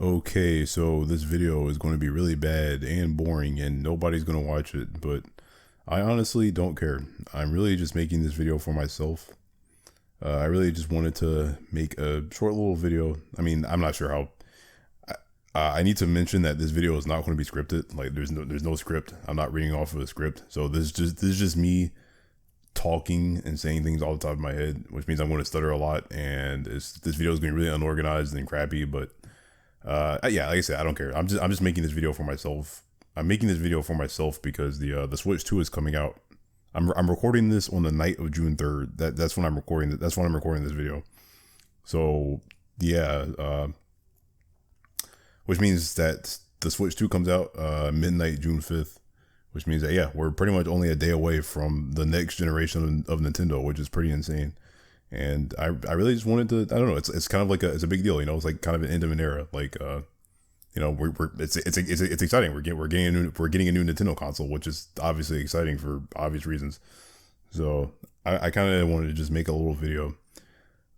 Okay, so this video is going to be really bad and boring and nobody's going to watch it, but I honestly don't care. I'm really just making this video for myself. I really just wanted to make a short little video. I mean, I'm not sure how. I need to mention that this video is not going to be scripted. Like, there's no script. I'm not reading off of a script. So this is just me talking and saying things all the top of my head, which means I'm going to stutter a lot. And this video is going to be really unorganized and crappy, but yeah, like I said, I don't care. I'm just making this video for myself. I'm making this video for myself because the Switch 2 is coming out. I'm recording this on the night of June 3rd. That's when I'm recording it. That's when I'm recording this video. So yeah, which means that the Switch 2 comes out midnight June 5th, which means that yeah, we're pretty much only a day away from the next generation of Nintendo, which is pretty insane. And I really just wanted to, I don't know, it's kind of like it's a big deal, you know. It's like kind of an end of an era, like you know, it's exciting. We're getting a new Nintendo console, which is obviously exciting for obvious reasons. So I kind of wanted to just make a little video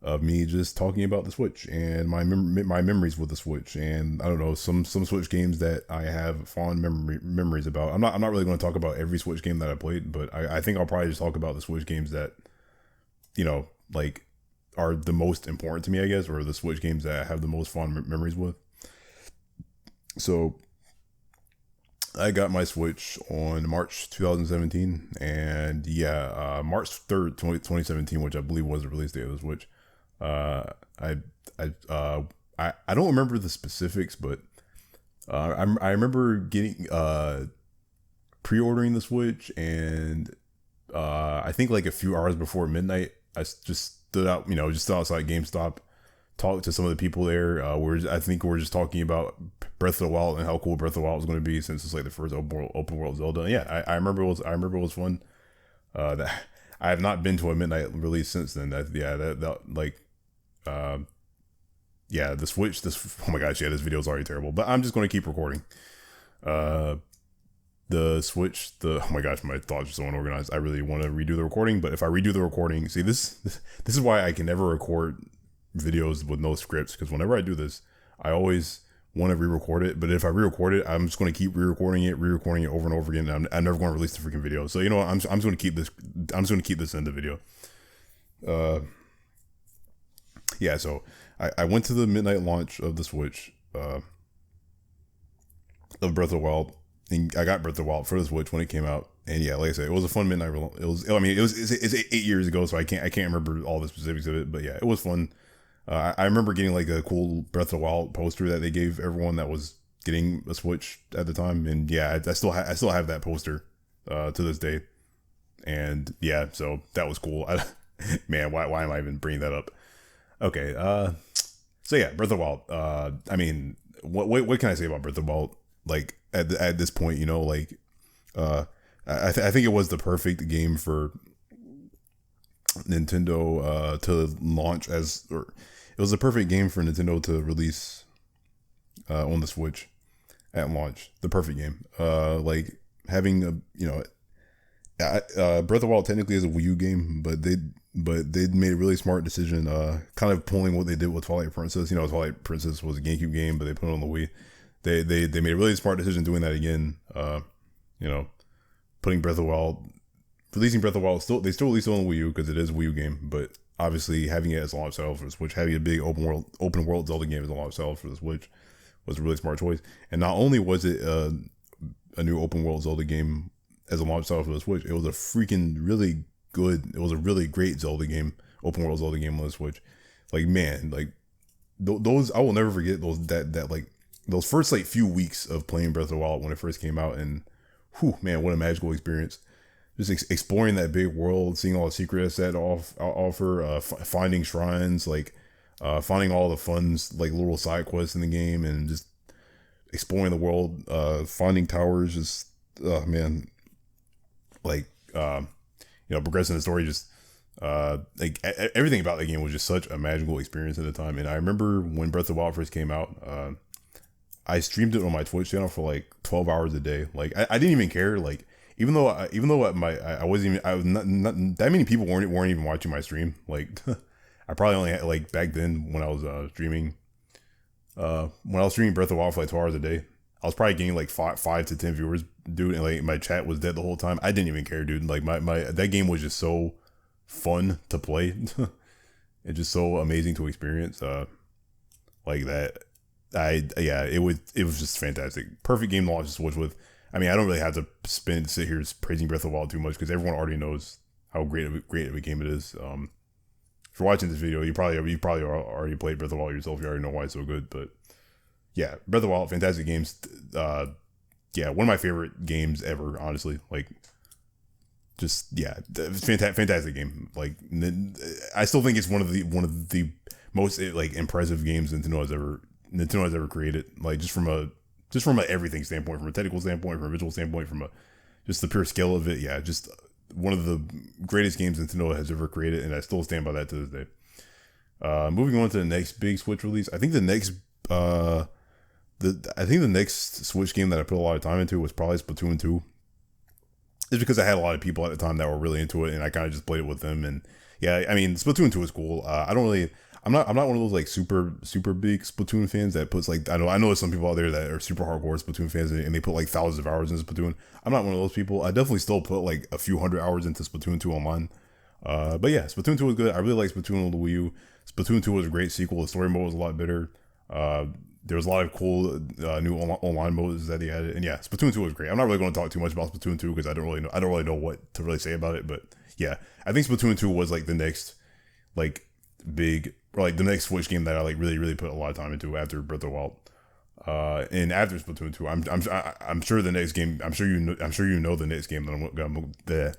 of me just talking about the Switch and my memories with the Switch, and I don't know, some Switch games that I have fond memories about. I'm not really going to talk about every Switch game that I played, but I think I'll probably just talk about the Switch games that, you know, like are the most important to me, I guess, or the Switch games that I have the most fond memories with. So I got my Switch on March 2017, and yeah, March 3rd, 2017, which I believe was the release date of the Switch. Uh, I I don't remember the specifics, but I remember getting pre-ordering the Switch, and I think like a few hours before midnight, just stood out, you know, just stood outside GameStop, talked to some of the people there. I think we're just talking about Breath of the Wild and how cool Breath of the Wild was going to be, since it's like the first open world Zelda. And yeah, I remember it was fun. That I have not been to a midnight release since then. Uh, yeah, the Switch. Oh my gosh, yeah, this video is already terrible. But I'm just going to keep recording. Uh, the Switch. Oh my gosh, my thoughts are so unorganized. I really want to redo the recording, but if I redo the recording, see this is why I can never record videos with no scripts, because whenever I do this, I always want to re-record it. But if I re-record it, I'm just going to keep re-recording it over and over again. And I'm never going to release the freaking video. So you know what? I'm just going to keep this. I'm just going to keep this in the video. Yeah. So I went to the midnight launch of the Switch of Breath of the Wild, and I got Breath of the Wild for the Switch when it came out. And yeah, like I said, it was a fun midnight. It was. I mean, it's 8 years ago, so I can't remember all the specifics of it. But yeah, it was fun. I remember getting like a cool Breath of the Wild poster that they gave everyone that was getting a Switch at the time, and yeah, I still have that poster to this day, and yeah, so that was cool. Man, why am I even bringing that up? Okay, so yeah, Breath of the Wild. I mean, what can I say about Breath of the Wild? Like at this point, you know, like I think it was the perfect game for Nintendo to launch as, or it was a perfect game for Nintendo to release on the Switch at launch. The perfect game. Like having a, you know, Breath of the Wild technically is a Wii U game, but they made a really smart decision, kind of pulling what they did with Twilight Princess. You know, Twilight Princess was a GameCube game, but they put it on the Wii. They made a really smart decision doing that again. You know, putting Breath of the Wild, releasing Breath of the Wild, they still released it on the Wii U because it is a Wii U game, but obviously having it as a launch title for the Switch, having a big open world Zelda game as a launch title for the Switch was a really smart choice. And not only was it a new open world Zelda game as a launch title for the Switch, it was a freaking really good, it was a really great Zelda game, open world Zelda game on the Switch. Like, man, like those, I will never forget those, like those first like few weeks of playing Breath of the Wild when it first came out, and whew, man, what a magical experience. Just exploring that big world, seeing all the secrets that offer, finding shrines, like finding all the fun like little side quests in the game, and just exploring the world, finding towers, just man, like you know, progressing the story, just like everything about the game was just such a magical experience at the time. And I remember when Breath of the Wild first came out, I streamed it on my Twitch channel for like 12 hours a day. Like I didn't even care, like even though I wasn't even, I was not that many people weren't even watching my stream. Like I probably only had, like back then when I was streaming, When I was streaming Breath of the Wild for like 2 hours a day, I was probably getting like five to 10 viewers, dude, and like my chat was dead the whole time. I didn't even care, dude. Like my that game was just so fun to play. It's just so amazing to experience. Like that. It was just fantastic. Perfect game to launch the Switch with. I mean, I don't really have to sit here praising Breath of the Wild too much because everyone already knows how great of a game it is. If you're watching this video, you probably already played Breath of the Wild yourself. You already know why it's so good. But yeah, Breath of the Wild, fantastic games. Yeah, one of my favorite games ever. Honestly, like, just yeah, fantastic game. Like, I still think it's one of the most like impressive games Nintendo has ever created. Like, just from a everything standpoint, from a technical standpoint, from a visual standpoint, from a just the pure scale of it. Yeah, just one of the greatest games Nintendo has ever created, and I still stand by that to this day. Moving on to the next big Switch release, I think the next Switch game that I put a lot of time into was probably Splatoon 2. It's because I had a lot of people at the time that were really into it, and I kind of just played it with them. And yeah, I mean, Splatoon 2 is cool. I'm not one of those like super big Splatoon fans that puts like I know there's some people out there that are super hardcore Splatoon fans and they put like thousands of hours into Splatoon. I'm not one of those people. I definitely still put like a few hundred hours into Splatoon 2 online. But yeah, Splatoon 2 was good. I really like Splatoon on the Wii U. Splatoon 2 was a great sequel. The story mode was a lot better. There was a lot of cool new online modes that he added, and yeah, Splatoon 2 was great. I'm not really going to talk too much about Splatoon 2 because I don't really know what to really say about it. But yeah, I think Splatoon 2 was like the next like big, or like the next Switch game that I like really put a lot of time into after Breath of the Wild. And after Splatoon 2, I'm sure the next game. I'm sure you know the next game that I'm gonna.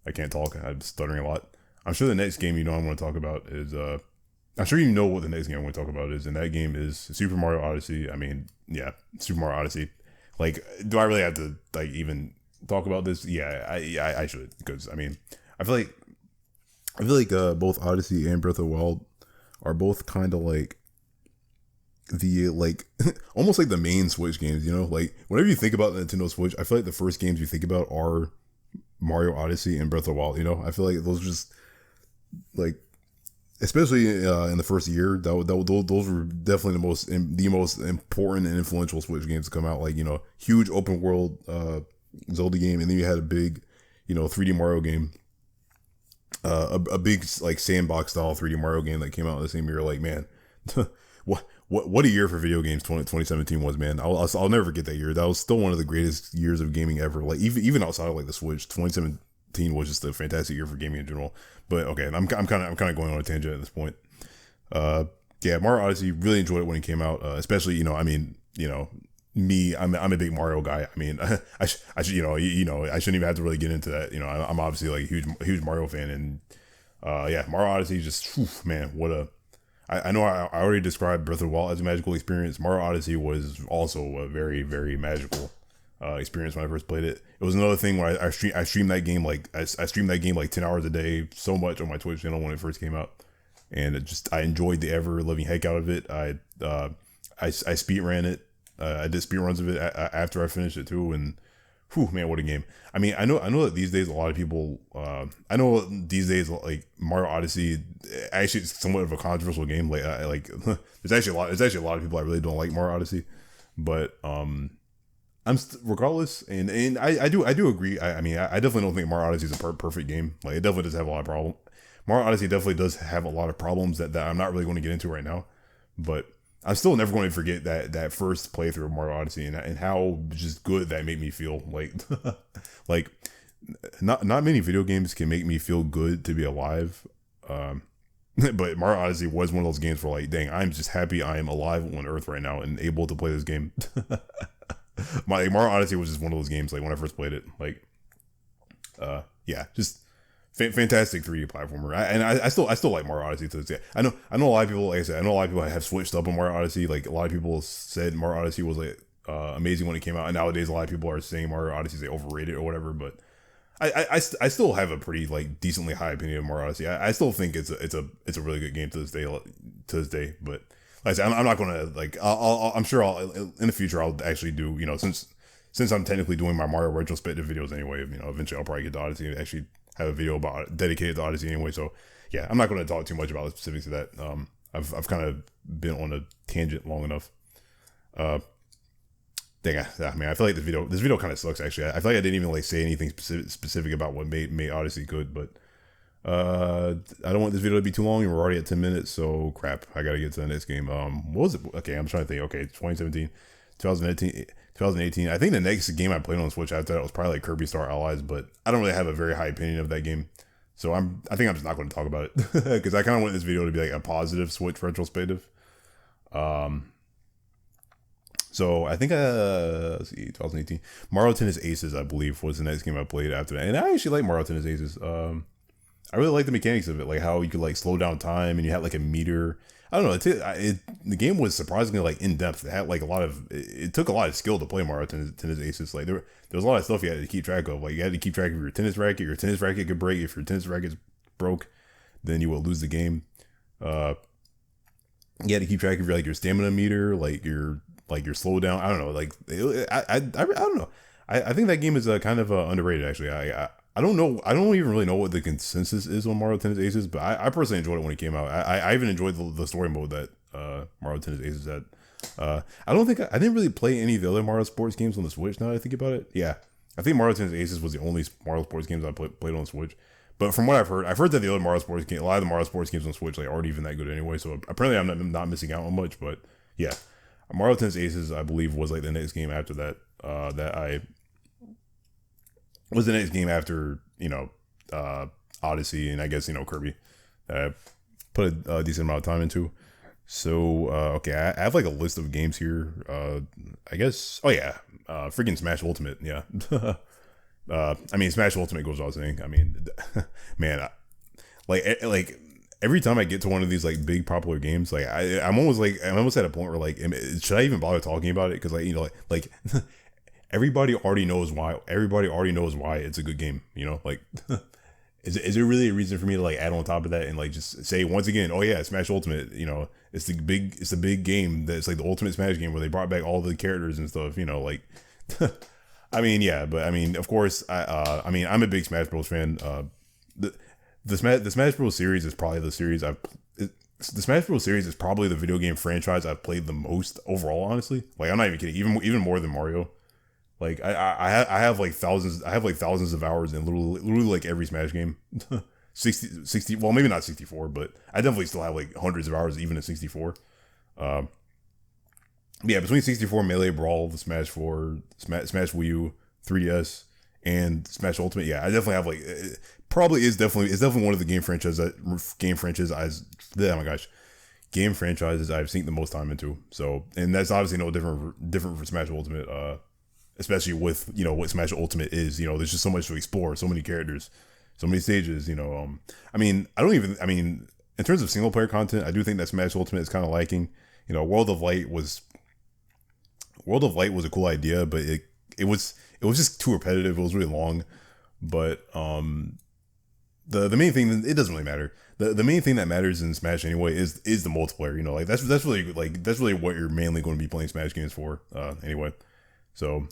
I can't talk. I'm stuttering a lot. I'm sure the next game I'm going to talk about is I'm sure you know what the next game I'm going to talk about is, and that game is Super Mario Odyssey. I mean, yeah, Super Mario Odyssey. Like, do I really have to like even talk about this? Yeah, I should, because I mean, I feel like both Odyssey and Breath of the Wild are both kind of like the like almost like the main Switch games. You know, like whenever you think about the Nintendo Switch, I feel like the first games you think about are Mario Odyssey and Breath of the Wild. You know, I feel like those are just like, especially in the first year, those were definitely the most important and influential Switch games to come out. Like, you know, huge open world Zelda game, and then you had a big, you know, 3D Mario game, a big like sandbox style 3D Mario game that came out in the same year. Like, man, what a year for video games 2017 was, man. I'll never forget that year. That was still one of the greatest years of gaming ever. Like, even outside of like the Switch, 2017 was just a fantastic year for gaming in general. But okay, I'm kind of going on a tangent at this point. Yeah, Mario Odyssey, really enjoyed it when it came out. Especially, you know, I mean, you know, me, I'm a big Mario guy. I mean, I should, you know, I shouldn't even have to really get into that. You know, I'm obviously like a huge Mario fan, and yeah, Mario Odyssey just, whew, man, what a. I know I already described Breath of the Wild as a magical experience. Mario Odyssey was also a very, very magical experience when I first played it. It was another thing where I streamed that game like I streamed that game like 10 hours a day so much on my Twitch channel when it first came out, and I enjoyed the ever living heck out of it. I speed ran it. I did speed runs of it after I finished it too, and whew, man, what a game. I mean, I know that these days a lot of people like Mario Odyssey actually it's somewhat of a controversial game. Like there's actually a lot of people I really don't like Mario Odyssey, but regardless, and I do agree. I mean, I definitely don't think Mario Odyssey is a perfect game. Like, it definitely does have a lot of problems. Mario Odyssey definitely does have a lot of problems that I'm not really going to get into right now, but I'm still never going to forget that first playthrough of Mario Odyssey and how just good that made me feel. Like, like not many video games can make me feel good to be alive. But Mario Odyssey was one of those games where, like, dang, I'm just happy I am alive on Earth right now and able to play this game. Mario Odyssey was just one of those games, like, when I first played it, like, yeah, just fantastic 3D platformer. I still like Mario Odyssey to this day. I know a lot of people, like I said, have switched up on Mario Odyssey. Like, a lot of people said Mario Odyssey was like amazing when it came out, and nowadays a lot of people are saying Mario Odyssey is like overrated or whatever. But I still have a pretty like decently high opinion of Mario Odyssey. I still think it's a really good game to this day. But like I said, I'm not gonna like I'm sure in the future I'll actually do, you know, since I'm technically doing my Mario retrospective videos anyway. You know, eventually I'll probably get to Odyssey and actually have a video dedicated to Odyssey anyway. So yeah, I'm not going to talk too much about the specifics of that. I've kind of been on a tangent long enough. Uh, I mean, I feel like this video kind of sucks. Actually, I feel like I didn't even like say anything specific about what made Odyssey good, but I don't want this video to be too long. We're already at 10 minutes, so crap. I gotta get to the next game. What was it? Okay, I'm trying to think. Okay, 2017, 2018. I think the next game I played on Switch after that was probably like Kirby Star Allies, but I don't really have a very high opinion of that game. So I think I'm just not going to talk about it because I kind of want this video to be like a positive Switch retrospective. So I think let's see, 2018 Mario Tennis Aces, I believe, was the next game I played after that, and I actually like Mario Tennis Aces. I really like the mechanics of it, like how you could like slow down time and you had like a meter. I don't know. The game was surprisingly like in depth. It had like a lot of. It took a lot of skill to play Mario Tennis Aces. Like there was a lot of stuff you had to keep track of. Like you had to keep track of your tennis racket. Your tennis racket could break. If your tennis racket broke, then you would lose the game. You had to keep track of your stamina meter, like your slow down. I don't know. Like I don't know. I think that game is kind of underrated actually. I don't know. I don't even really know what the consensus is on Mario Tennis Aces, but I personally enjoyed it when it came out. I even enjoyed the story mode that Mario Tennis Aces had. I don't think I didn't really play any of the other Mario Sports games on the Switch. Now that I think about it, yeah, I think Mario Tennis Aces was the only Mario Sports games I played on the Switch. But from what I've heard that the other Mario Sports games, a lot of the Mario Sports games on Switch like aren't even that good anyway. So apparently I'm not missing out on much. But yeah, Mario Tennis Aces I believe was like the next game after that. Was the next game after Odyssey and I guess Kirby that I put a decent amount of time into. So okay, I have like a list of games here. I guess freaking Smash Ultimate, yeah. I mean Smash Ultimate goes without saying. I mean, man, like every time I get to one of these like big popular games, like I'm almost at a point where like should I even bother talking about it because like everybody already knows why. Everybody already knows why it's a good game. Like, is there really a reason for me to like add on top of that and like just say once again, oh yeah, Smash Ultimate. It's the big game that's like the Ultimate Smash game where they brought back all the characters and stuff. Like, I mean, yeah, but I mean, of course, I mean, I'm a big Smash Bros fan. The Smash Bros series is probably the series the Smash Bros series is probably the video game franchise I've played the most overall. Honestly, like I'm not even kidding. Even more than Mario. Like I have like thousands of hours in literally like every Smash game. 60 well maybe not 64, but I definitely still have like hundreds of hours even at 64. Yeah, between 64 Melee Brawl, the Smash 4, Smash Wii U, 3DS, and Smash Ultimate, yeah, I definitely have like it's definitely one of the game franchises I've seen the most time into. So, and that's obviously no different for Smash Ultimate. Especially with what Smash Ultimate is, there's just so much to explore, so many characters, so many stages. I mean, in terms of single player content, I do think that Smash Ultimate is kind of lacking. World of Light was a cool idea, but it was just too repetitive. It was really long, but the main thing, it doesn't really matter. The main thing that matters in Smash anyway is the multiplayer. Like that's really what you're mainly going to be playing Smash games for anyway. So.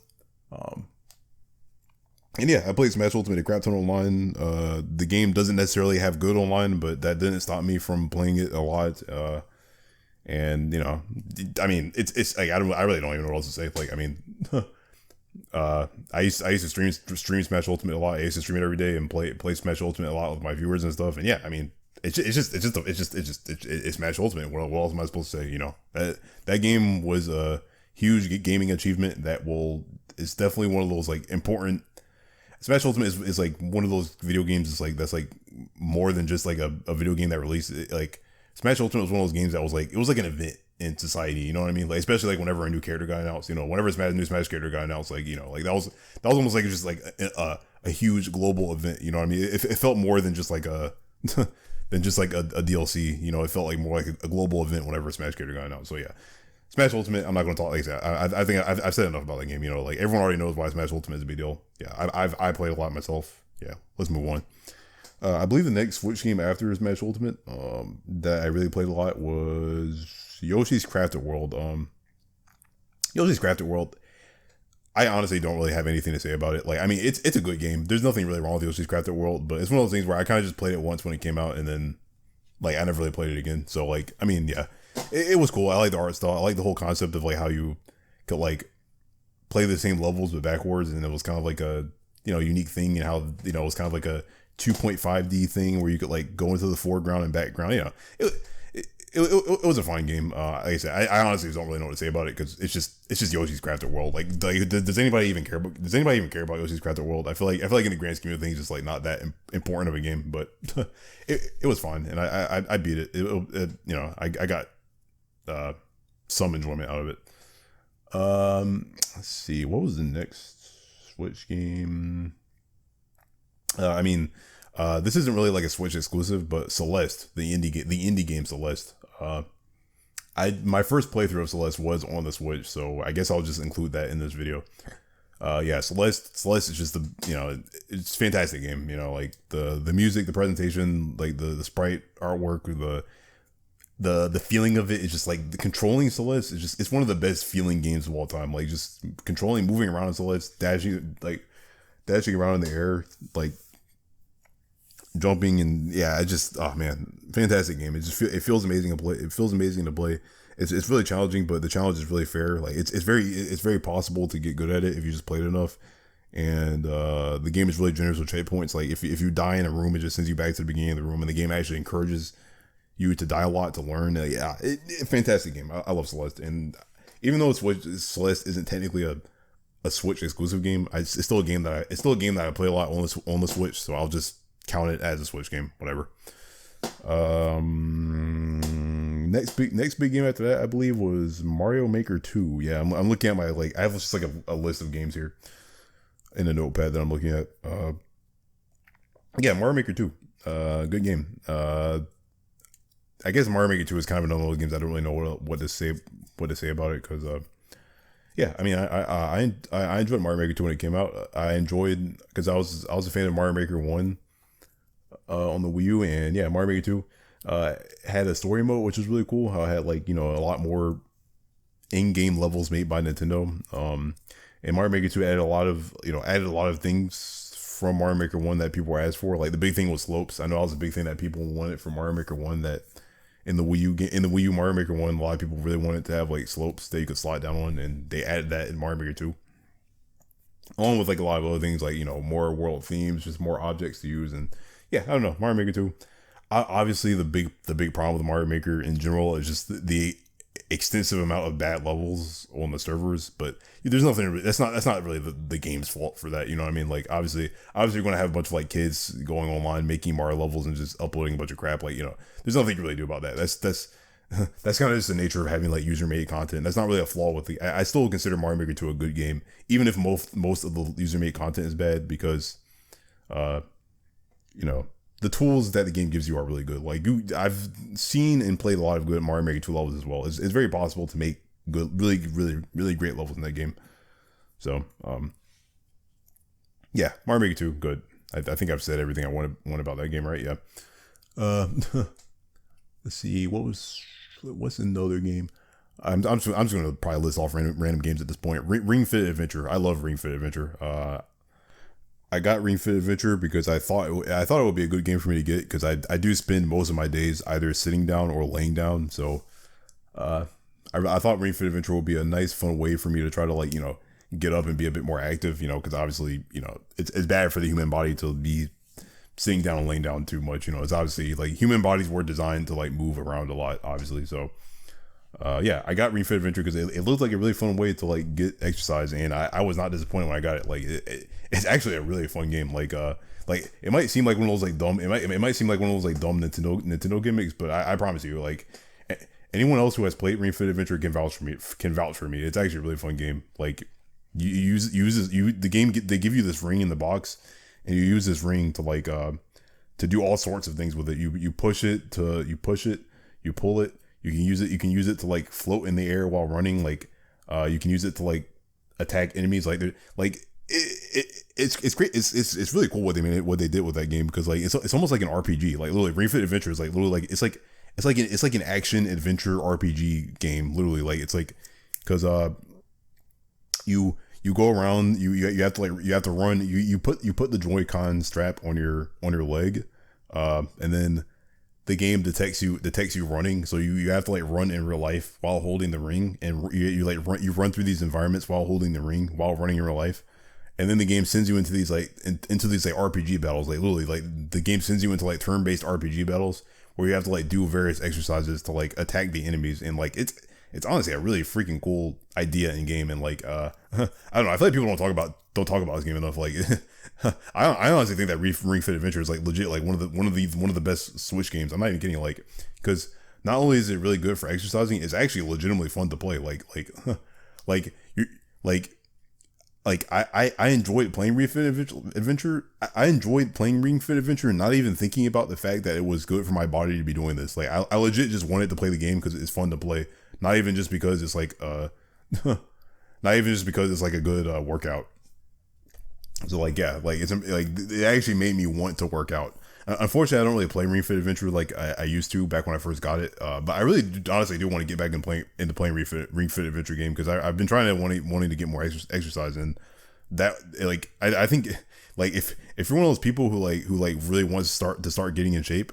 And yeah, I played Smash Ultimate a crap ton online. The game doesn't necessarily have good online, but that didn't stop me from playing it a lot. And I mean, it's like I really don't even know what else to say. Like, I mean, I used to stream Smash Ultimate a lot. I used to stream it every day and play Smash Ultimate a lot with my viewers and stuff. And yeah, I mean, it's Smash Ultimate. What else am I supposed to say? That game was a huge gaming achievement it's definitely one of those like important. Smash Ultimate is like one of those video games that's like more than just like a video game that released it. Like Smash Ultimate was one of those games that was like, it was like an event in society, you know what I mean? Like especially like whenever a new character got announced, whenever a new Smash character got announced, like like that was almost like just like a huge global event, you know what I mean? It felt more than just like a DLC, it felt like more like a global event whenever a Smash character got announced. So yeah. Smash Ultimate, I'm not going to talk like that. I think I've said enough about that game. Like everyone already knows why Smash Ultimate is a big deal. Yeah, I played a lot myself. Yeah, let's move on. I believe the next Switch game after Smash Ultimate that I really played a lot was Yoshi's Crafted World. Yoshi's Crafted World, I honestly don't really have anything to say about it. Like, I mean, it's a good game. There's nothing really wrong with Yoshi's Crafted World, but it's one of those things where I kind of just played it once when it came out, and then like I never really played it again. So like, I mean, yeah, it was cool. I like the art style. I like the whole concept of like how you could like play the same levels but backwards, and it was kind of like a unique thing, and how it was kind of like a 2.5D thing where you could like go into the foreground and background. It was a fun game. Like I said, I honestly don't really know what to say about it because it's just Yoshi's Crafted World. Like does anybody even care about Yoshi's Crafted World? I feel like in the grand scheme of things, it's just like not that important of a game, but it was fun, and I beat it. I got some enjoyment out of it. Let's see, what was the next Switch game? This isn't really like a Switch exclusive, but Celeste, the indie game Celeste. My first playthrough of Celeste was on the Switch, so I guess I'll just include that in this video. Yeah, Celeste is just it's a fantastic game. Like the music, the presentation, like the sprite artwork, the feeling of it is just like the controlling Celeste is just, it's one of the best feeling games of all time. Like just moving around in Celeste, dashing around in the air, like jumping, and yeah, oh man, fantastic game. It feels amazing to play. It feels amazing to play. It's really challenging, but the challenge is really fair. Like it's very possible to get good at it if you just played enough. And the game is really generous with checkpoints. Like if you die in a room, it just sends you back to the beginning of the room, and the game actually encourages you to die a lot to learn. Fantastic game. I love Celeste, and even though Celeste isn't technically a Switch exclusive game, it's still a game that I play a lot on the Switch. So I'll just count it as a Switch game, whatever. Next big game after that, I believe, was Mario Maker 2. Yeah, I'm looking at I have just like a list of games here in a notepad that I'm looking at. Yeah, Mario Maker 2. Good game. I guess Mario Maker 2 is kind of another one of those games I don't really know what to say about it, because yeah, I mean, I enjoyed Mario Maker 2 when it came out. I enjoyed, because I was a fan of Mario Maker 1 on the Wii U, and yeah, Mario Maker 2 had a story mode, which was really cool. How it had a lot more in-game levels made by Nintendo. And Mario Maker 2 added a lot of things from Mario Maker 1 that people were asked for. Like the big thing was slopes. I know that was a big thing that people wanted from Mario Maker 1, that in the Wii U Mario Maker 1, a lot of people really wanted to have like slopes that you could slide down on, and they added that in Mario Maker 2. Along with like a lot of other things, like more world themes, just more objects to use. And yeah, I don't know, Mario Maker 2. Obviously, the big problem with Mario Maker in general is just the extensive amount of bad levels on the servers. But there's nothing. That's not really the game's fault for that. You know what I mean? Like obviously you're gonna have a bunch of like kids going online making Mario levels and just uploading a bunch of crap. Like there's nothing you can really do about that. That's kind of just the nature of having like user made content. That's not really a flaw with I still consider Mario Maker 2 a good game, even if most of the user made content is bad, because the tools that the game gives you are really good. Like I've seen and played a lot of good Mario Maker 2 levels as well. It's very possible to make good, really, really, really great levels in that game. So, yeah, Mario Maker 2, good. I think I've said everything I want about that game, right? Yeah. Let's see, what's another game? I'm just gonna probably list off random games at this point. Ring Fit Adventure. I love Ring Fit Adventure. I got Ring Fit Adventure because I thought it would be a good game for me to get, because I do spend most of my days either sitting down or laying down. So I thought Ring Fit Adventure would be a nice, fun way for me to try to get up and be a bit more active. Because obviously it's bad for the human body to be sitting down and laying down too much. It's obviously like human bodies were designed to like move around a lot, obviously. So yeah, I got Ring Fit Adventure because it looked like a really fun way to like get exercise, and I was not disappointed when I got it. Like it's actually a really fun game. Like it might seem like one of those like dumb. It might seem like one of those like dumb Nintendo gimmicks, but I promise you, like anyone else who has played Ring Fit Adventure can vouch for me. It's actually a really fun game. Like the game, they give you this ring in the box, and you use this ring to like to do all sorts of things with it. You push it, you pull it. You can use it to like float in the air while running. Like you can use it to like attack enemies. Like it's great. It's really cool what they did with that game, because like it's almost like an RPG. Like literally, Ring Fit Adventure is like literally like it's like an action adventure RPG game. Literally, like it's like, because you go around, you have to run. You put the Joy-Con strap on your leg, and then the game detects you running, so you have to like run in real life while holding the ring, and you run through these environments while holding the ring while running in real life, and then the game sends you into these into these like RPG battles, like literally like the game sends you into like turn-based RPG battles where you have to like do various exercises to like attack the enemies, and like it's honestly a really freaking cool idea in game, and like I don't know, I feel like people don't talk about this game enough. Like I honestly think that Ring Fit Adventure is like legit like one of the best Switch games. I'm not even kidding, like because not only is it really good for exercising, it's actually legitimately fun to play. Like you I enjoyed playing Ring Fit Adventure. I enjoyed playing Ring Fit Adventure and not even thinking about the fact that it was good for my body to be doing this. Like I legit just wanted to play the game because it's fun to play. Not even just because it's like not even just because it's like a good workout. So like yeah, like it's like it actually made me want to work out. Unfortunately, I don't really play Ring Fit Adventure like I used to back when I first got it. But I really honestly do want to get back into playing Ring Fit Adventure game because I've been trying to wanting to get more exercise, and that like I think like if you're one of those people who really wants to start getting in shape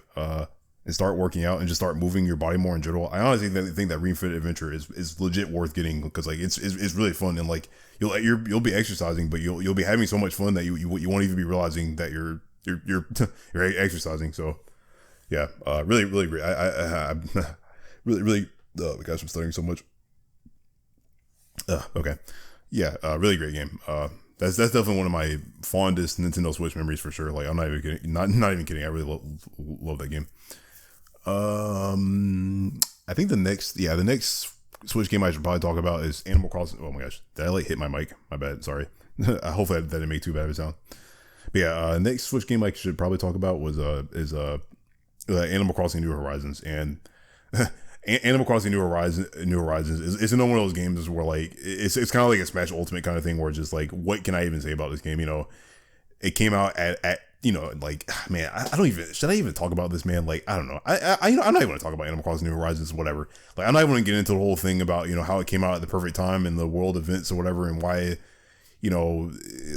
and start working out and just start moving your body more in general, I honestly think that Ring Fit Adventure is legit worth getting because like it's really fun, and like you'll be exercising, but you'll be having so much fun that you won't even be realizing that you're exercising. So yeah, really great. I really oh my gosh, I'm stuttering so much. Okay, yeah, really great game. That's definitely one of my fondest Nintendo Switch memories for sure. Like I'm not even kidding, not even kidding. I really love that game. I think the next Switch game I should probably talk about is Animal Crossing. Oh my gosh, did I like hit my mic? My bad. Sorry. Hopefully that didn't make too bad of a sound. But yeah, next Switch game I should probably talk about is Animal Crossing New Horizons, and Animal Crossing New Horizons is another one of those games where like it's kind of like a Smash Ultimate kind of thing where it's just like what can I even say about this game? You know, it came out at you know, like man, I don't even should I even talk about this, man? Like I don't know, I'm not even gonna talk about Animal Crossing New Horizons, whatever. Like I'm not even gonna get into the whole thing about how it came out at the perfect time and the world events or whatever, and why a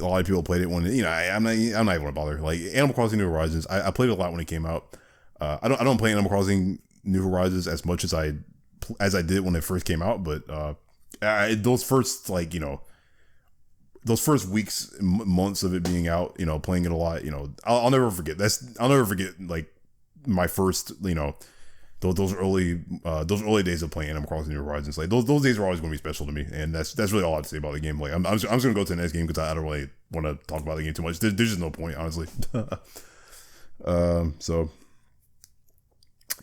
lot of people played it when I'm not even gonna bother. Like Animal Crossing New Horizons, I played it a lot when it came out. I don't play Animal Crossing New Horizons as much as I did when it first came out, but those first those first weeks, months of it being out, playing it a lot, I'll never forget. I'll never forget like my first, those early days of playing Animal Crossing New Horizons. Like those days are always going to be special to me, and that's really all I have to say about the game. Like I'm just going to go to the next game because I don't really want to talk about the game too much. There's just no point, honestly. So,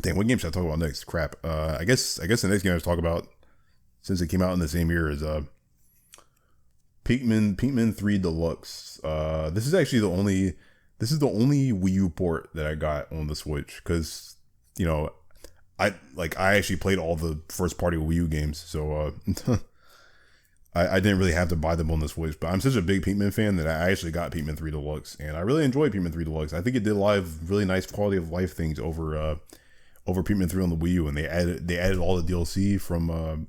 dang, what game should I talk about next? Crap. I guess the next game I should talk about, since it came out in the same year, is Pikmin 3 Deluxe. This is actually the only Wii U port that I got on the Switch because I actually played all the first party Wii U games, so I didn't really have to buy them on the Switch. But I'm such a big Pikmin fan that I actually got Pikmin 3 Deluxe, and I really enjoyed Pikmin 3 Deluxe. I think it did a lot of really nice quality of life things over Pikmin 3 on the Wii U, and they added all the DLC from the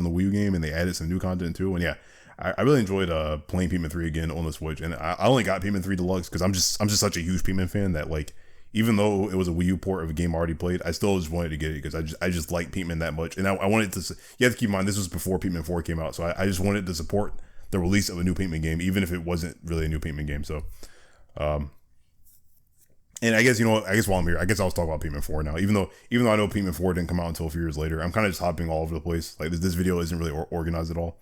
Wii U game, and they added some new content too. And yeah, I really enjoyed playing Pikmin 3 again on the Switch. And I only got Pikmin 3 Deluxe because I'm just such a huge Pikmin fan that like even though it was a Wii U port of a game I already played, I still just wanted to get it because I just like Pikmin that much, and I wanted to. You have to keep in mind this was before Pikmin 4 came out, so I just wanted to support the release of a new Pikmin game, even if it wasn't really a new Pikmin game. So, and I guess while I'm here, I guess I'll talk about Pikmin 4 now. Even though I know Pikmin 4 didn't come out until a few years later, I'm kind of just hopping all over the place. Like this video isn't really organized at all.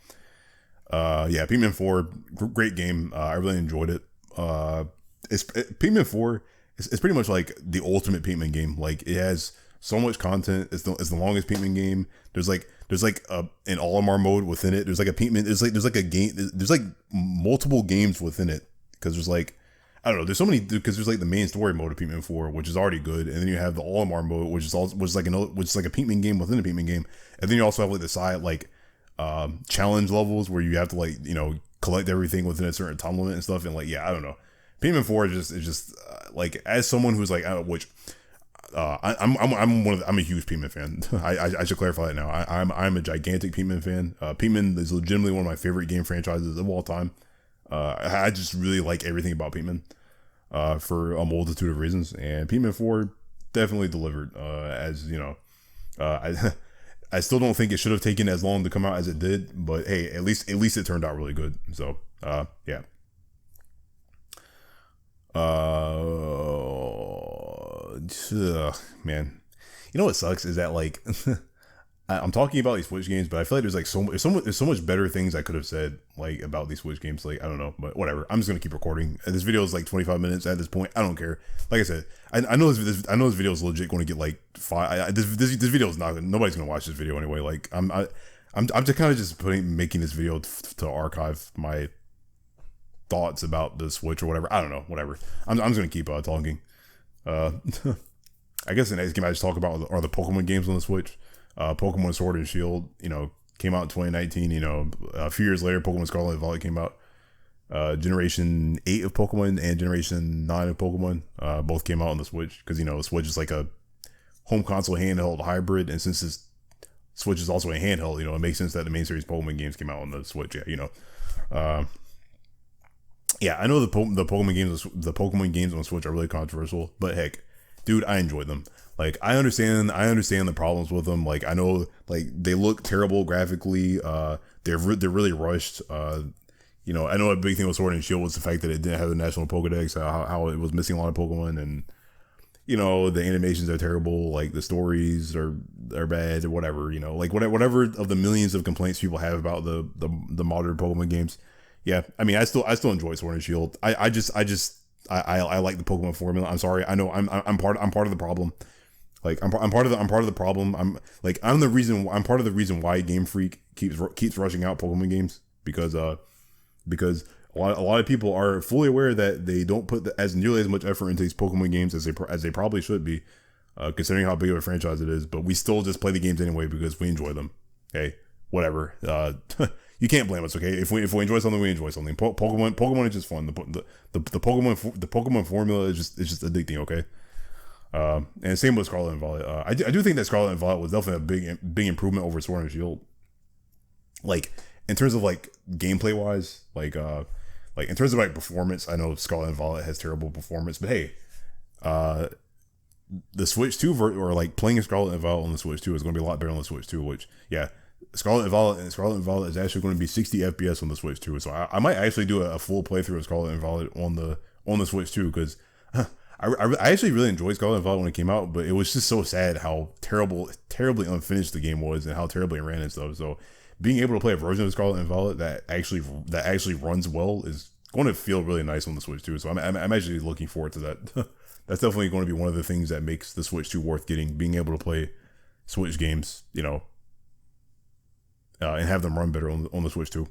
Yeah, Pikmin 4, great game. I really enjoyed it. Pikmin 4. It's pretty much like the ultimate Pikmin game. Like it has so much content. It's the longest Pikmin game. There's like an Olimar mode within it. There's like a Pikmin. There's like a game. There's like multiple games within it because there's like I don't know. There's so many because there's like the main story mode of Pikmin 4, which is already good, and then you have the Olimar mode, which is like a Pikmin game within a Pikmin game, and then you also have like the side challenge levels where you have to collect everything within a certain time limit and stuff. And like yeah, I don't know. Pikmin 4 is just like as someone who's like I'm a huge Pikmin fan. I should clarify that now. I'm a gigantic Pikmin fan. Pikmin is legitimately one of my favorite game franchises of all time. I just really like everything about Pikmin for a multitude of reasons. And Pikmin 4, definitely delivered. As you know, I I still don't think it should have taken as long to come out as it did, but hey, at least it turned out really good. So yeah. Man, you know what sucks is that like I'm talking about these Switch games, but I feel like there's like there's so much better things I could have said like about these Switch games. Like I don't know, but whatever. I'm just gonna keep recording. This video is like 25 minutes at this point. I don't care. Like I said, I know this video is legit going to get like this video is not. Nobody's gonna watch this video anyway. Like I'm just kind of just making this video to archive my thoughts about the Switch or whatever. I don't know. Whatever. I'm just gonna keep talking. I guess the next game I just talk about are the Pokemon games on the Switch. Pokemon Sword and Shield, came out in 2019. A few years later, Pokemon Scarlet and Violet came out. Generation 8 of Pokemon and Generation 9 of Pokemon both came out on the Switch because, the Switch is like a home console handheld hybrid. And since this Switch is also a handheld, it makes sense that the main series Pokemon games came out on the Switch. Yeah, I know the Pokemon games on the Switch are really controversial, but heck, dude, I enjoyed them. Like, I understand the problems with them. Like, I know, like, they look terrible graphically. They're really rushed. I know a big thing with Sword and Shield was the fact that it didn't have the National Pokedex, how it was missing a lot of Pokemon, and the animations are terrible. Like, the stories are bad or whatever. Like whatever of the millions of complaints people have about the modern Pokemon games. Yeah, I mean, I still enjoy Sword and Shield. I like the Pokemon formula. I'm sorry. I know I'm part of the problem. Like I'm part of the problem. I'm part of the reason why Game Freak keeps rushing out Pokemon games because a lot of people are fully aware that they don't put as nearly as much effort into these Pokemon games as they probably should be, considering how big of a franchise it is. But we still just play the games anyway because we enjoy them. Hey, whatever. You can't blame us, okay? If we enjoy something, we enjoy something. Pokemon is just fun. The Pokemon formula is just addicting, okay? And same with Scarlet and Violet. I do think that Scarlet and Violet was definitely a big improvement over Sword and Shield. Like in terms of like gameplay wise, like in terms of like performance, I know Scarlet and Violet has terrible performance, but hey, the Switch 2 or like playing Scarlet and Violet on the Switch 2 is going to be a lot better on the Switch 2, which yeah. Scarlet and Violet is actually going to be 60 FPS on the Switch 2, so I might actually do a full playthrough of Scarlet and Violet on the Switch 2 because I actually really enjoyed Scarlet and Violet when it came out, but it was just so sad how terribly unfinished the game was and how terribly it ran and stuff. So being able to play a version of Scarlet and Violet that actually runs well is going to feel really nice on the Switch 2. So I'm actually looking forward to that. That's definitely going to be one of the things that makes the Switch 2 worth getting, being able to play Switch games, and have them run better on the Switch too.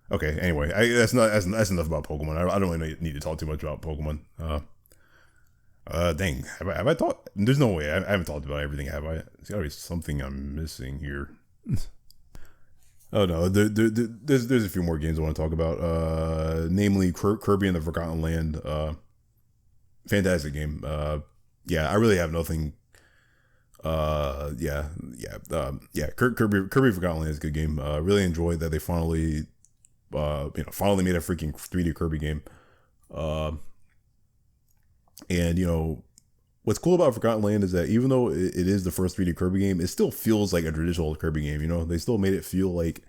Okay. Anyway, that's enough about Pokemon. I don't really need to talk too much about Pokemon. Dang, have I talked? There's no way I haven't talked about everything, have I? There's gotta be something I'm missing here. Oh no, there's a few more games I want to talk about. Namely Kirby and the Forgotten Land. Fantastic game. Yeah, I really have nothing. Kirby Forgotten Land is a good game. Really enjoyed that they finally made a freaking 3D Kirby game. And what's cool about Forgotten Land is that even though it is the first 3D Kirby game, it still feels like a traditional Kirby game. They still made it feel like,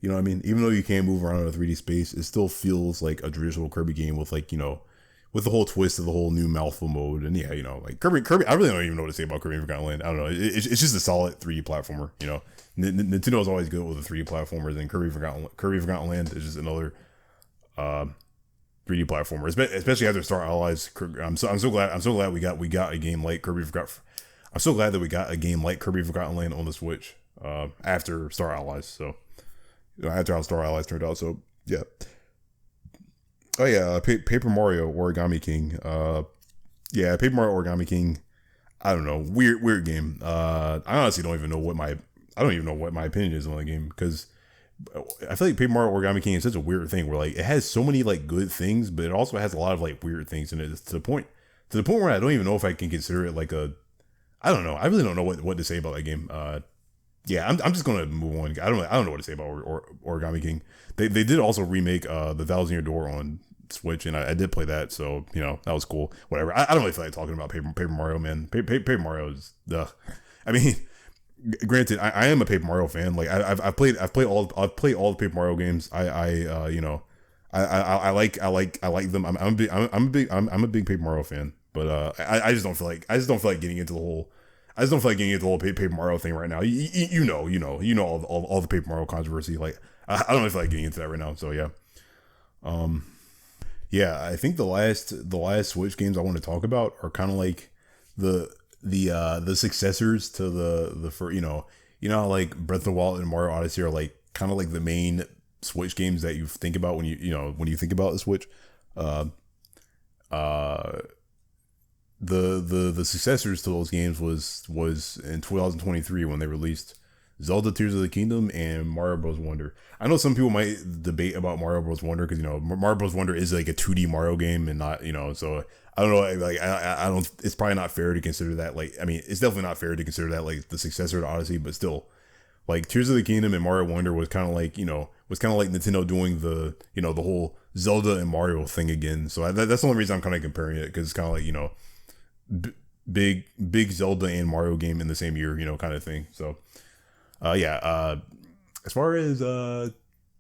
what I mean? Even though you can't move around in a 3D space, it still feels like a traditional Kirby game with like, with the whole twist of the whole new mouthful mode. And yeah, like Kirby, I really don't even know what to say about Kirby Forgotten Land. I don't know. It's just a solid 3D platformer, Nintendo is always good with the 3D platformers, and Kirby Forgotten Land is just another 3D platformer, especially after Star Allies. I'm so glad we got a game like Kirby Forgotten. I'm so glad that we got a game like Kirby Forgotten Land on the Switch after Star Allies. So after how Star Allies turned out. So yeah. Oh yeah, Paper Mario Origami King. Yeah, Paper Mario Origami King. I don't know, weird game. I honestly don't even know what my opinion is on the game, because I feel like Paper Mario Origami King is such a weird thing where like it has so many like good things, but it also has a lot of like weird things in it to the point where I don't even know if I can consider it like a. I don't know. I really don't know what to say about that game. Yeah, I'm just gonna move on. I don't know what to say about Origami King. They did also remake the 1,000 Year Door on Switch, and I did play that, so that was cool. Whatever. I don't really feel like talking about Paper Mario, man. Paper Mario is I mean, granted, I am a Paper Mario fan. Like I've played all the Paper Mario games. I like them. I'm a big Paper Mario fan, but I just don't feel like getting into the whole. I just don't feel like getting into the whole Paper Mario thing right now. You know all the Paper Mario controversy. Like I don't really feel like getting into that right now. So yeah, I think the last Switch games I want to talk about are kind of like the successors to the for how like Breath of the Wild and Mario Odyssey are like kind of like the main Switch games that you think about when you think about the Switch. The successors to those games was in 2023 when they released Zelda Tears of the Kingdom and Mario Bros. Wonder. I know some people might debate about Mario Bros. Wonder because Mario Bros. Wonder is like a 2D Mario game and not so I don't know, like I don't, it's probably not fair to consider that, like, I mean, it's definitely not fair to consider that like the successor to Odyssey, but still, like Tears of the Kingdom and Mario Wonder was kind of like Nintendo doing the the whole Zelda and Mario thing again. So that's the only reason I'm kind of comparing it, because it's kind of like big Zelda and Mario game in the same year, kind of thing. So as far as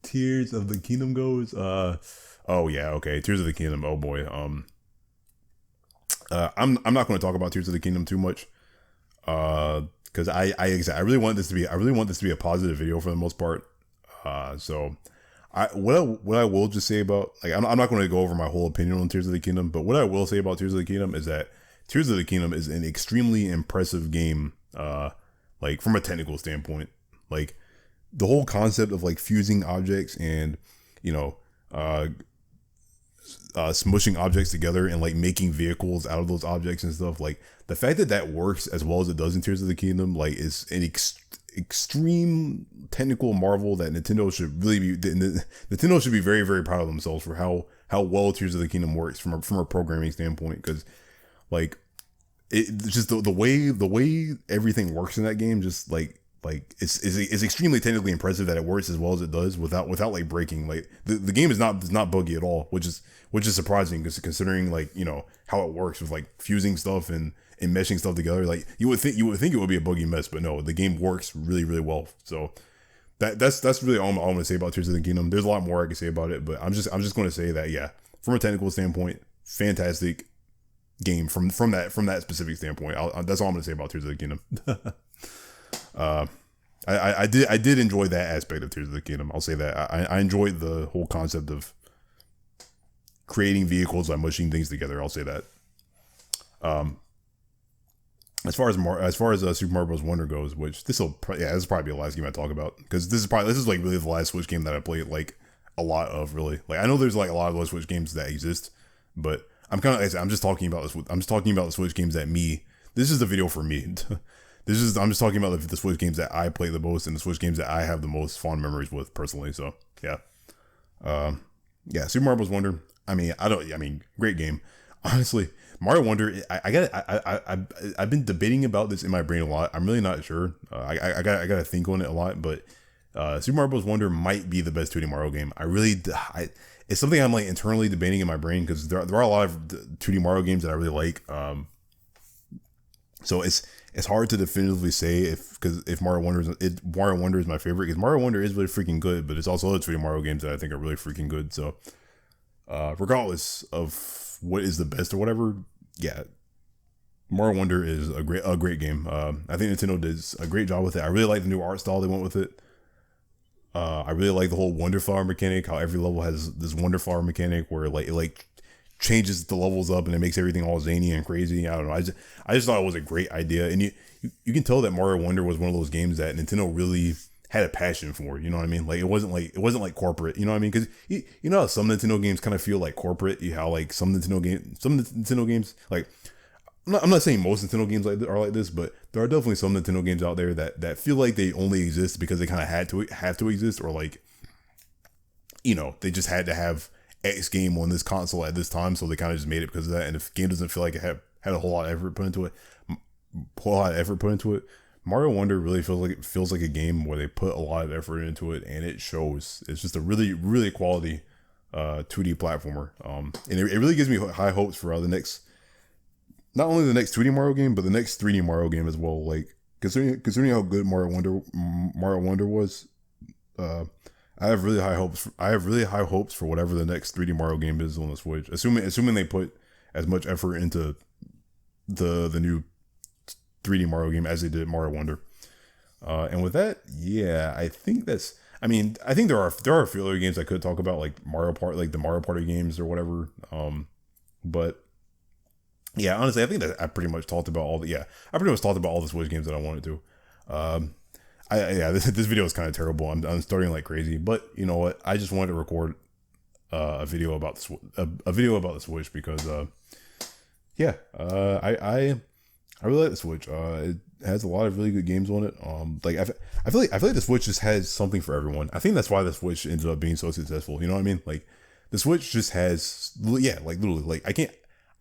Tears of the Kingdom goes, Tears of the Kingdom, oh boy. I'm not going to talk about Tears of the Kingdom too much, because I really want this to be a positive video for the most part. So what I will just say about, like, I'm not going to go over my whole opinion on Tears of the Kingdom, but what I will say about Tears of the Kingdom is that Tears of the Kingdom is an extremely impressive game, like from a technical standpoint. Like the whole concept of like fusing objects and smushing objects together and like making vehicles out of those objects and stuff, like the fact that works as well as it does in Tears of the Kingdom, like, is an extreme technical marvel that Nintendo should be very, very proud of themselves for how well Tears of the Kingdom works from a programming standpoint, because like it's just the way everything works in that game, just like it's extremely technically impressive that it works as well as it does without like breaking. Like the game is not buggy at all, which is surprising, because considering like how it works with like fusing stuff and meshing stuff together. Like you would think it would be a buggy mess, but no, the game works really, really well. So that's really all I'm going to say about Tears of the Kingdom. There's a lot more I can say about it, but I'm just going to say that, yeah, from a technical standpoint, fantastic game from that specific standpoint. That's all I'm going to say about Tears of the Kingdom. I did enjoy that aspect of Tears of the Kingdom. I'll say that I enjoyed the whole concept of creating vehicles by mushing things together. I'll say that. As far as Super Mario Bros. Wonder goes, which this will probably be the last game I talk about, because this is like really the last Switch game that I played like a lot of, really. Like I know there's like a lot of those Switch games that exist, but I'm just talking about the Switch games that this is the video for me. I'm just talking about the Switch games that I play the most and the Switch games that I have the most fond memories with personally. So yeah, Super Mario Bros. Wonder. I mean, great game. Honestly, Mario Wonder. I've been debating about this in my brain a lot. I'm really not sure. I gotta think on it a lot. But Super Mario Bros. Wonder might be the best 2D Mario game. It's something I'm like internally debating in my brain, because there are a lot of 2D Mario games that I really like. So it's hard to definitively say if Mario Wonder is my favorite, because Mario Wonder is really freaking good, but it's also other 2D Mario games that I think are really freaking good. So regardless of what is the best or whatever, yeah, Mario Wonder is a great game. I think Nintendo does a great job with it. I really like the new art style they went with it. I really like the whole Wonder Flower mechanic, how every level has this Wonder Flower mechanic where it changes the levels up and it makes everything all zany and crazy. I don't know. I just thought it was a great idea, and you can tell that Mario Wonder was one of those games that Nintendo really had a passion for. You know what I mean? Like it wasn't like corporate. You know what I mean? Because you know how some Nintendo games kind of feel like corporate. How like some Nintendo games, like I'm not saying most Nintendo games are like this, but there are definitely some Nintendo games out there that feel like they only exist because they kind of have to exist, or like they just had to have X game on this console at this time, so they kind of just made it because of that. And if the game doesn't feel like it had a whole lot of effort put into it, Mario Wonder really feels like a game where they put a lot of effort into it, and it shows. It's just a really, really quality 2D platformer. And it really gives me high hopes for the next, not only the next 2D Mario game, but the next 3D Mario game as well. Like considering how good Mario Wonder was, I have really high hopes. I have really high hopes for whatever the next 3D Mario game is on the Switch. Assuming they put as much effort into the new 3D Mario game as they did Mario Wonder. And with that, yeah, I think that's. I mean, I think there are a few other games I could talk about, like the Mario Party games or whatever. But yeah, honestly, I think that I pretty much talked about all the. Yeah, I pretty much talked about all the Switch games that I wanted to. This video is kind of terrible. I'm starting like crazy, but you know what? I just wanted to record a video about a video about the Switch because I really like the Switch. It has a lot of really good games on it. I feel like the Switch just has something for everyone. I think that's why the Switch ended up being so successful. You know what I mean? Like the Switch just has, yeah, like literally, like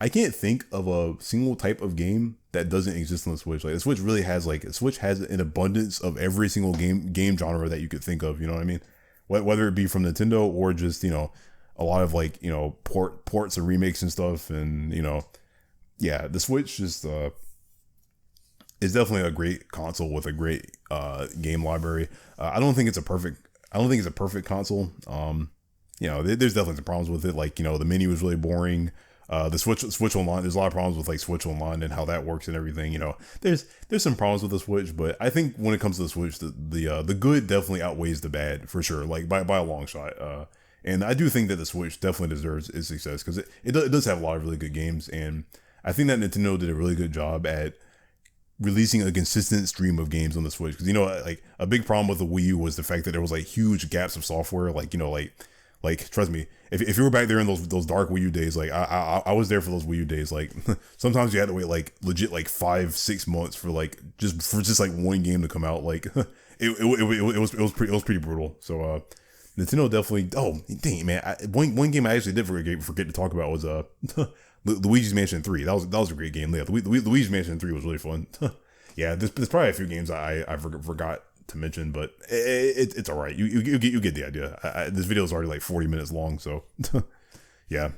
I can't think of a single type of game that doesn't exist on the Switch. Like the Switch really has the Switch has an abundance of every single game genre that you could think of. You know what I mean? Whether it be from Nintendo or just, you know, a lot of like, you know, ports and remakes and stuff. And, you know, yeah, the Switch just, is definitely a great console with a great game library. I don't think it's a perfect console. You know, there's definitely some problems with it. Like, you know, the menu is really boring. The Switch Online, there's a lot of problems with like Switch Online and how that works and everything. You know, there's some problems with the Switch, but I think when it comes to the Switch, the good definitely outweighs the bad for sure, like by a long shot. And I do think that the Switch definitely deserves its success because it does have a lot of really good games, and I think that Nintendo did a really good job at releasing a consistent stream of games on the Switch. Because, you know, like a big problem with the Wii U was the fact that there was like huge gaps of software. Like, you know, like trust me, if you were back there in those dark Wii U days, like I was there for those Wii U days. Like sometimes you had to wait like legit like 5-6 months for just like one game to come out. Like it was pretty brutal. So Nintendo definitely. Oh dang man, one game I actually did forget to talk about was Luigi's Mansion 3. That was a great game. Yeah, Luigi's Mansion 3 was really fun. Yeah, there's probably a few games I forgot to mention, but it's all right. You get the idea. This video is already like 40 minutes long, so yeah.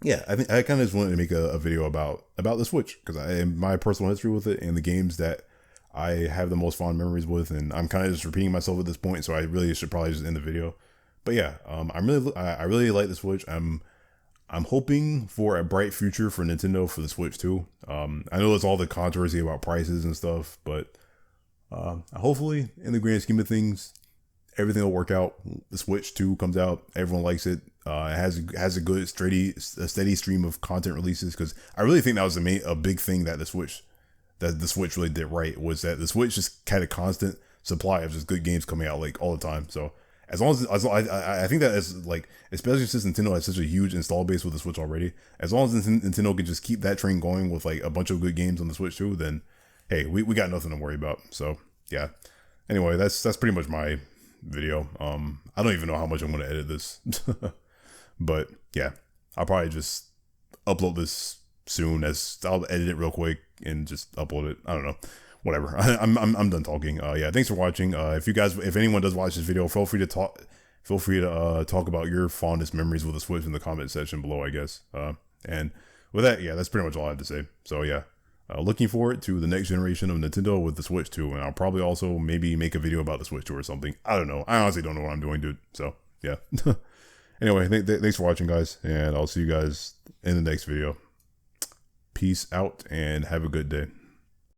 Yeah, I think I kind of just wanted to make a video about the Switch because my personal history with it and the games that I have the most fond memories with, and I'm kind of just repeating myself at this point, so I really should probably just end the video. But yeah, I really like the Switch. I'm hoping for a bright future for Nintendo for the Switch too. I know there's all the controversy about prices and stuff, but hopefully, in the grand scheme of things, everything will work out. The Switch 2 comes out, everyone likes it. It has a good steady stream of content releases because I really think that was a big thing that the Switch really did right, was that the Switch just had a constant supply of just good games coming out like all the time. So as long as I think that is like, especially since Nintendo has such a huge install base with the Switch already, as long as Nintendo can just keep that train going with like a bunch of good games on the Switch too, then hey, we got nothing to worry about. So yeah. Anyway, that's pretty much my video. I don't even know how much I'm going to edit this, but yeah, I'll probably just upload this soon. I'll edit it real quick and just upload it. I don't know. Whatever. I'm done talking. Yeah, thanks for watching. If anyone does watch this video, feel free to talk about your fondest memories with the Switch in the comment section below, I guess. And with that, yeah, that's pretty much all I have to say. So yeah, looking forward to the next generation of Nintendo with the Switch 2, and I'll probably also maybe make a video about the Switch 2 or something. I don't know. I honestly don't know what I'm doing, dude. So yeah. Anyway, thanks for watching, guys, and I'll see you guys in the next video. Peace out and have a good day.